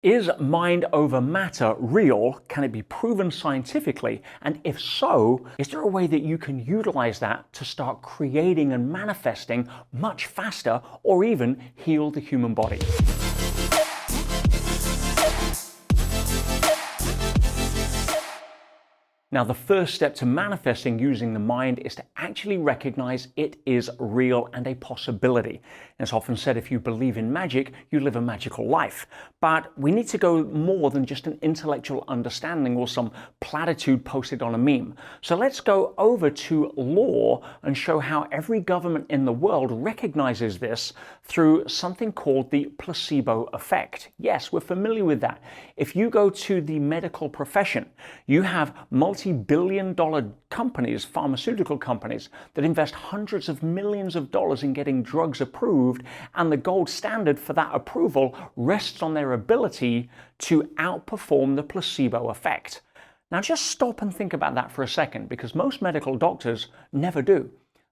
Is mind over matter real? Can it be proven scientifically? And if so, is there a way that you can utilize that to start creating and manifesting much faster, or even heal the human body? Now, the first step to manifesting using the mind is to actually recognize it is real and a possibility. And it's often said, if you believe in magic, you live a magical life. But we need to go more than just an intellectual understanding or some platitude posted on a meme. So let's go over to law and show how every government in the world recognizes this through something called the placebo effect. Yes, we're familiar with that. If you go to the medical profession, you have multi-billion-dollar companies, pharmaceutical companies, that invest hundreds of millions of dollars in getting drugs approved, and the gold standard for that approval rests on their ability to outperform the placebo effect. Now just stop and think about that for a second, because most medical doctors never do.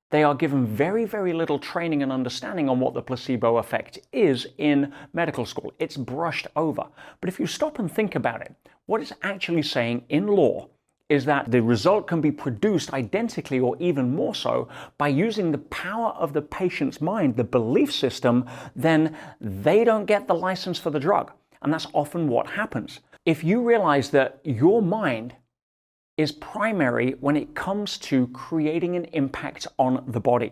They are given very, very little training and understanding on what the placebo effect is in medical school. It's brushed over. But if you stop and think about it, what it's actually saying in law is that the result can be produced identically or even more so by using the power of the patient's mind, the belief system. Then they don't get the license for the drug. And that's often what happens. If you realize that your mind is primary when it comes to creating an impact on the body.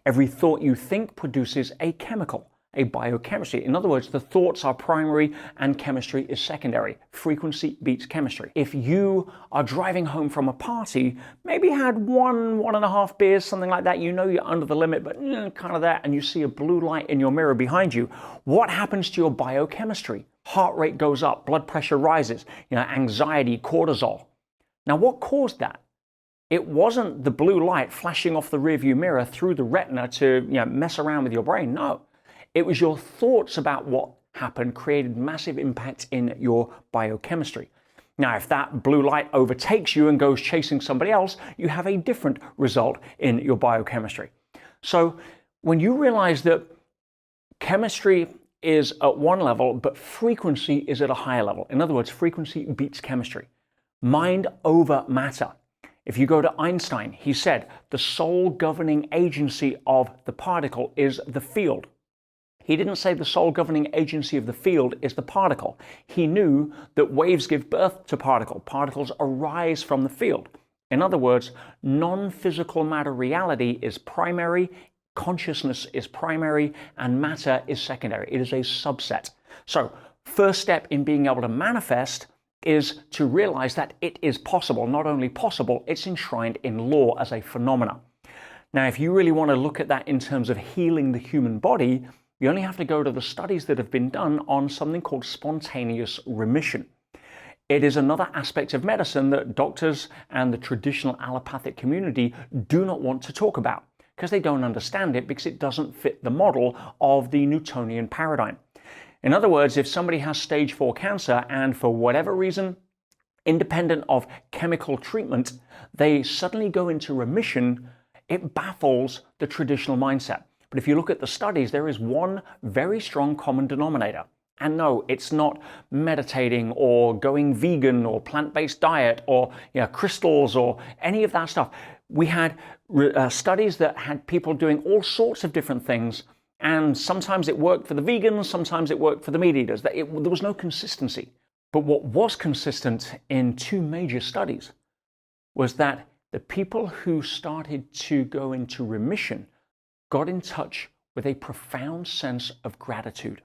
Every thought you think produces a chemical, a biochemistry. In other words, the thoughts are primary and chemistry is secondary. Frequency beats chemistry. If you are driving home from a party, maybe had one and a half beers, something like that, you know you're under the limit, but kind of that, and you see a blue light in your mirror behind you, what happens to your biochemistry? Heart rate goes up, blood pressure rises, anxiety, cortisol. Now, what caused that? It wasn't the blue light flashing off the rearview mirror through the retina to mess around with your brain. No, it was your thoughts about what happened created massive impact in your biochemistry. Now, if that blue light overtakes you and goes chasing somebody else, you have a different result in your biochemistry. So when you realize that chemistry is at one level, but frequency is at a higher level. In other words, frequency beats chemistry. Mind over matter. If you go to Einstein, he said the sole governing agency of the particle is the field. He didn't say the sole governing agency of the field is the particle. He knew that waves give birth to particles arise from the field. In other words, non-physical matter reality is primary, consciousness is primary, and matter is secondary. It is a subset. So, first step in being able to manifest is to realize that it is possible. Not only possible, it's enshrined in law as a phenomena. Now, if you really want to look at that in terms of healing the human body, you only have to go to the studies that have been done on something called spontaneous remission. It is another aspect of medicine that doctors and the traditional allopathic community do not want to talk about because they don't understand it, because it doesn't fit the model of the Newtonian paradigm. In other words, if somebody has stage 4 cancer and for whatever reason, independent of chemical treatment, they suddenly go into remission, it baffles the traditional mindset. But if you look at the studies, there is one very strong common denominator. And no, it's not meditating or going vegan or plant-based diet or crystals or any of that stuff. We had studies that had people doing all sorts of different things. And sometimes it worked for the vegans, sometimes it worked for the meat eaters. There was no consistency. But what was consistent in 2 major studies was that the people who started to go into remission got in touch with a profound sense of gratitude.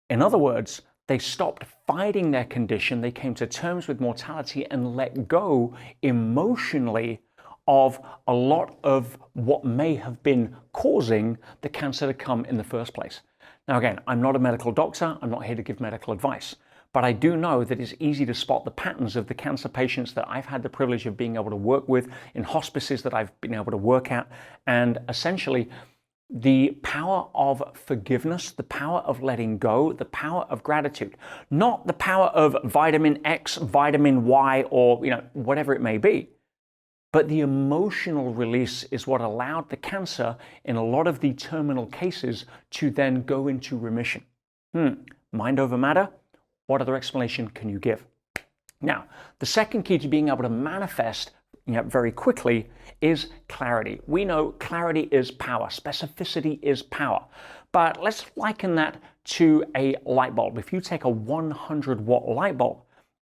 In other words, they stopped fighting their condition, they came to terms with mortality and let go emotionally of a lot of what may have been causing the cancer to come in the first place. Now again, I'm not a medical doctor, I'm not here to give medical advice, but I do know that it's easy to spot the patterns of the cancer patients that I've had the privilege of being able to work with in hospices that I've been able to work at, and essentially the power of forgiveness, the power of letting go, the power of gratitude, not the power of vitamin X, vitamin Y, or whatever it may be. But the emotional release is what allowed the cancer, in a lot of the terminal cases, to then go into remission. Mind over matter What other explanation can you give? Now, the second key to being able to manifest very quickly is clarity. We know clarity is power, specificity is power. But let's liken that to a light bulb. If you take a 100-watt light bulb,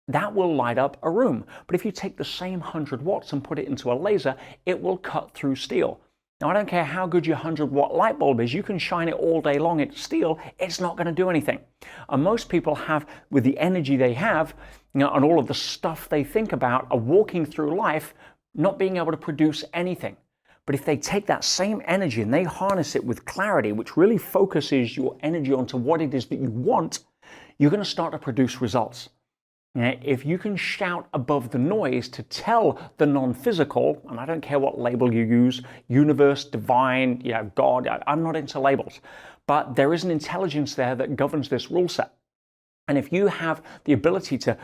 that will light up a room. But if you take the same 100 watts and put it into a laser, it will cut through steel. Now, I don't care how good your 100-watt light bulb is, you can shine it all day long at steel, it's not going to do anything. And most people have, with the energy they have, and all of the stuff they think about, are walking through life not being able to produce anything. But if they take that same energy and they harness it with clarity, which really focuses your energy onto what it is that you want, you're going to start to produce results. If you can shout above the noise to tell the non-physical, and I don't care what label you use, universe, divine, God, I'm not into labels, but there is an intelligence there that governs this rule set. And if you have the ability to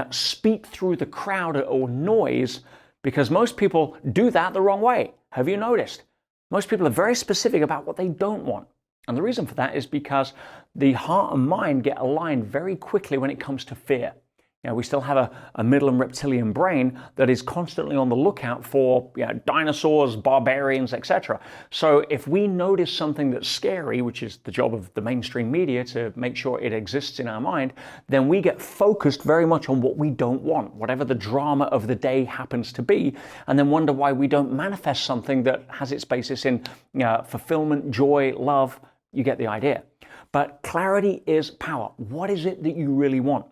speak through the crowd or noise, because most people do that the wrong way. Have you noticed? Most people are very specific about what they don't want. And the reason for that is because the heart and mind get aligned very quickly when it comes to fear. We still have a middle and reptilian brain that is constantly on the lookout for dinosaurs, barbarians, etc. So if we notice something that's scary, which is the job of the mainstream media to make sure it exists in our mind, then we get focused very much on what we don't want, whatever the drama of the day happens to be, and then wonder why we don't manifest something that has its basis in fulfillment, joy, love. You get the idea. But clarity is power. What is it that you really want?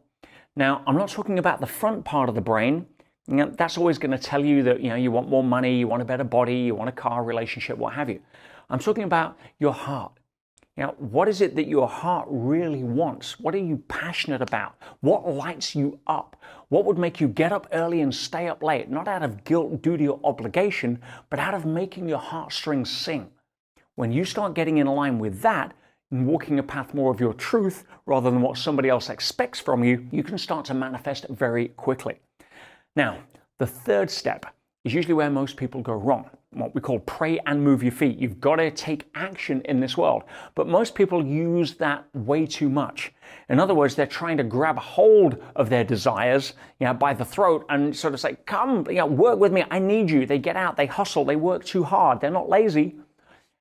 Now, I'm not talking about the front part of the brain. That's always going to tell you that you want more money, you want a better body, you want a car, relationship, what have you. I'm talking about your heart. What is it that your heart really wants? What are you passionate about? What lights you up? What would make you get up early and stay up late? Not out of guilt, duty, or obligation, but out of making your heartstrings sing. When you start getting in line with that, and walking a path more of your truth rather than what somebody else expects from you, you can start to manifest very quickly. Now, the third step is usually where most people go wrong, what we call pray and move your feet. You've got to take action in this world. But most people use that way too much. In other words, they're trying to grab hold of their desires by the throat and sort of say, come, work with me, I need you. They get out, they hustle, they work too hard, they're not lazy.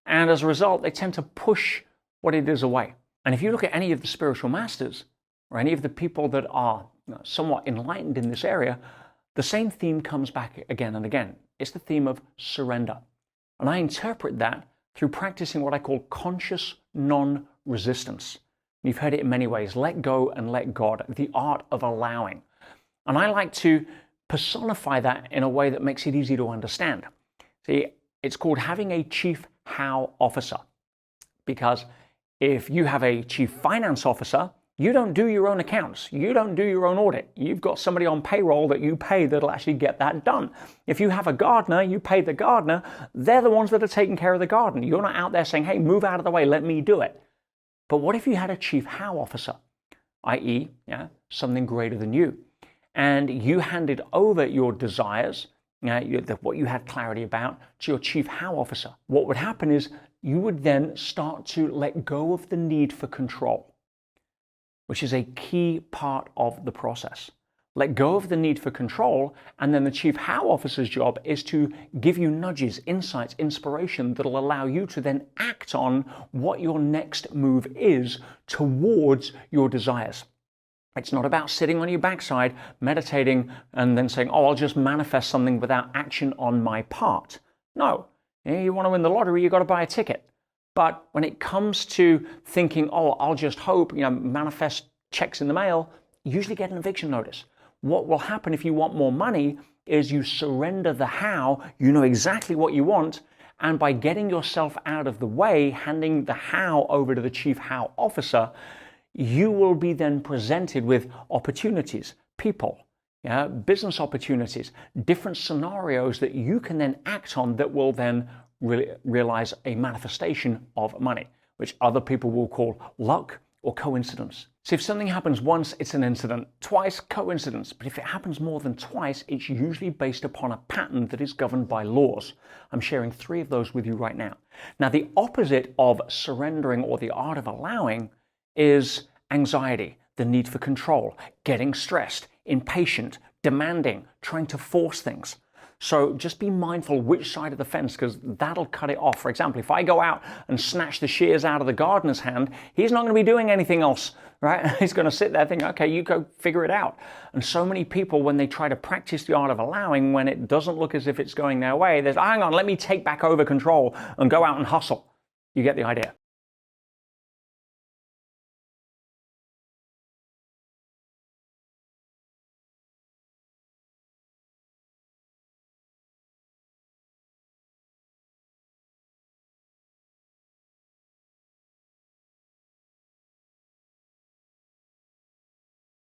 And as a result, they tend to push what it is away. And if you look at any of the spiritual masters or any of the people that are somewhat enlightened in this area, the same theme comes back again and again. It's the theme of surrender. And I interpret that through practicing what I call conscious non-resistance. You've heard it in many ways, let go and let God, the art of allowing. And I like to personify that in a way that makes it easy to understand. See, it's called having a chief how officer, because if you have a chief finance officer, you don't do your own accounts. You don't do your own audit. You've got somebody on payroll that you pay that'll actually get that done. If you have a gardener, you pay the gardener. They're the ones that are taking care of the garden. You're not out there saying, hey, move out of the way, let me do it. But what if you had a chief how officer, i.e., something greater than you, and you handed over your desires, what you had clarity about, to your chief how officer? What would happen is you would then start to let go of the need for control, which is a key part of the process. Let go of the need for control, and then the chief how officer's job is to give you nudges, insights, inspiration that'll allow you to then act on what your next move is towards your desires. It's not about sitting on your backside, meditating, and then saying, oh, I'll just manifest something without action on my part. No. You want to win the lottery, you've got to buy a ticket. But when it comes to thinking, oh, I'll just hope, manifest checks in the mail, you usually get an eviction notice. What will happen if you want more money is you surrender the how, you know exactly what you want, and by getting yourself out of the way, handing the how over to the chief how officer, you will be then presented with opportunities, people, business opportunities, different scenarios that you can then act on that will then realize a manifestation of money, which other people will call luck or coincidence. So if something happens once, it's an incident. Twice, coincidence. But if it happens more than twice, it's usually based upon a pattern that is governed by laws. I'm sharing 3 of those with you right now. Now, the opposite of surrendering or the art of allowing is anxiety. the need for control, getting stressed, impatient, demanding, trying to force things. So just be mindful which side of the fence, because that'll cut it off. For example, if I go out and snatch the shears out of the gardener's hand, he's not going to be doing anything else, right? He's going to sit there thinking, okay, you go figure it out. And so many people, when they try to practice the art of allowing, when it doesn't look as if it's going their way, there's, hang on, let me take back over control and go out and hustle. You get the idea.